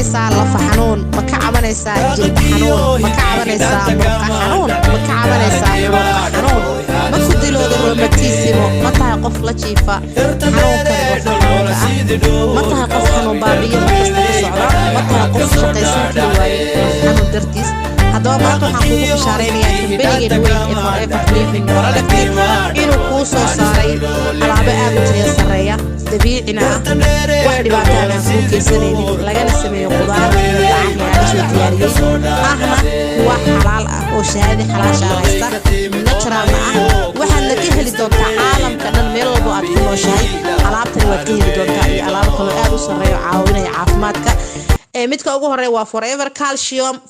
cabanaysaa lafa xanuun ma ka cabanaysaa jilba xanuun ma ka cabanaysaa murqa xanuun ma ka cabanaysaa muruqa xanuun ma ku dilooda rheumatismo ma tahay qof la jiifa xanuunkan lafa xanuunka ah ma tahay qof xanuun baabiyo markasta ku socda ma tahay qof shaqaysan kari waaye xanuun dartiis haddaba maanta waxaan kugu bishaaraynayaa kambanigeena weyn ee Forever Living Product inuu kuu soo saaray alaabo aad u tayo sarreeya dabiicina ah wax dhibaato aan kuu keensanaynin lagana sameeyo qudaar lacag laga soo diyaariyey ahna kuwa xalaal ah oo shahaado xalaasha haysta natural ah waxaad ka heli doontaa caalamka dhan meel walba aad ku nooshahay alaabtan waad ka heli doontaa iyo alaabo kale aad u sarreeyo caawinaya caafimaadka midka ugu horeeya waa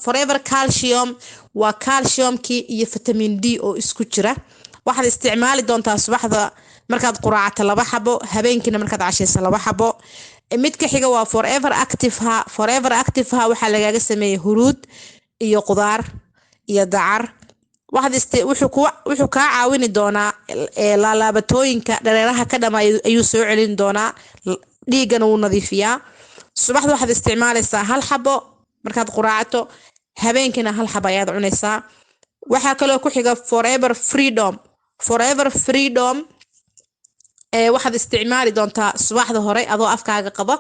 Forever Calcium waa calciumki iyo vitamin D oo isku jira waxaad isticmaali doontaa subaxda markaad quraacto 2 xabo habeenkina markaad cashayso 2 xabo midka xiga waa Forever Active waxa lagaga sameeyay huruud iyo qudaar iyo dacar wuxuu ka caawini doonaa laabatooyinka dhareeraha ka dhamaayo ayuu soo celin doonaa dhiigana uu nadiifiyaa subaxda waxaad isticmaalaysaa 1 xabo markaad quraacto habeenkina 1 xabo ayaad cunaysaa waxa kale oo ku xiga Forever Freedom waxaad isticmaali doontaa subaxda hore adoo afkaaga qaba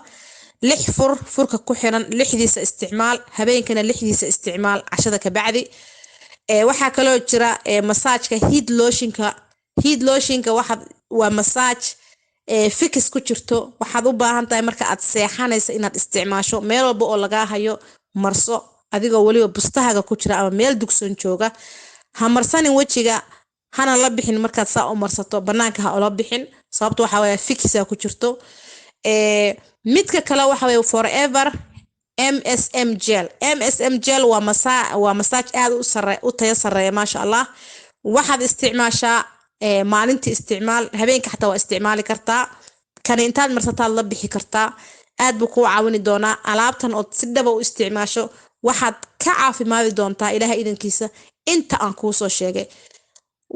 6 furka ku xiran 6diisa isticmaal habeenkina 6diisa isticmaal cashada ka bacdi waxa kale oo jira massage-ka heat lotion-ka waa massage fix ku jirto waxaad u baahan tahay marka aad seexanayso inaad isticmaasho meel walba oo laga hayo marso adigoo waliba bustahaaga ku jira ama meel dugsan jooga ha marsanin wajiga hana la bixin markaad saa u marsato banaanka ha ula bixin sababtoo waxa weeye fixa ku jirto midka kale waxa weeye Forever MSM gel waa massage aad u tayo sareeya maasha Allah waxaad isticmaashaa maalintii isticmaal habeenka xataa waa isticmaali kartaa kan intaad marsataa la bixi kartaa aad buu ku caawini doonaa alaabtan oo si dhab u isticmaasho waxaad ka caafimaadi doontaa ilaahay idankiisa inta aan kuu soo sheegay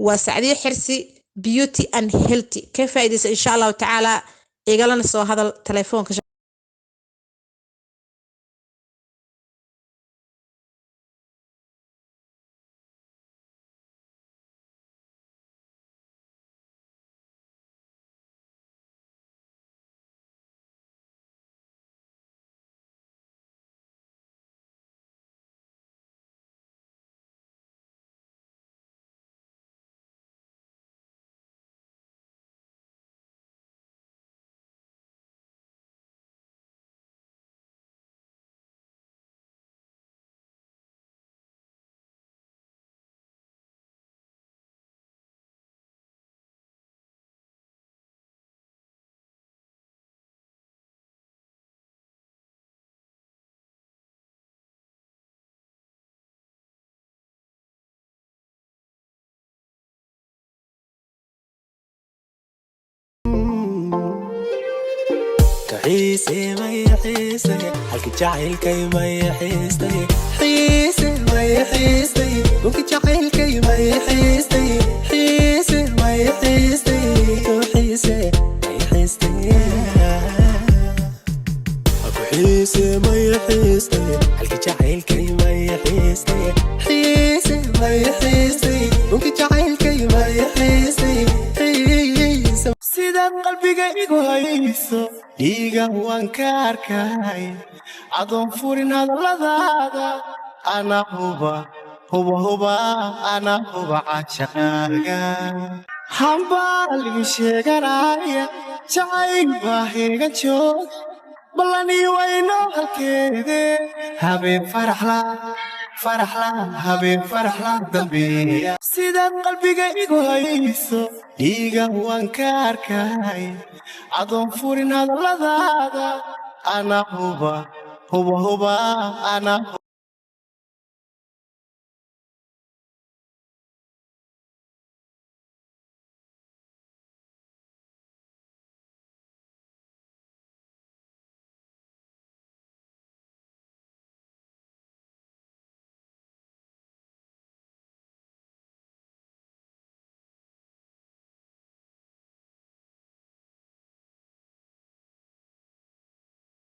waa Sacdiyo Xirsi Beauty and Healthy ka faa'iideyso insha Allah taala igalana soo hadal telefoonka حيسي ما يحيسي حلك جاهل كي ما يحيسي حيسي ما يحيسي ممكن جاهل كي ما يحيسي حيسي ما يحيسي حيسي ما يحيسي أكو حيسي ما يحيسي حلك جاهل كي ما يحيسي حيسي ما يحيسي ممكن جاهل كي ما يحيسي سيدان قلبي هايسو ديغا وان كاركاي أدون فورين هذا لذاذا أنا هوبا أنا هوبا عاشقاك حنبالي شيغانايا جاي باهيغا جوج بلاني وينو هالكيدي حبيب فرحلا حبيب فرحلا دلبي سيدان قلبي هايسو ديغا وان كاركاي أدون فورين هذا لذاذا أنا هوبا أنا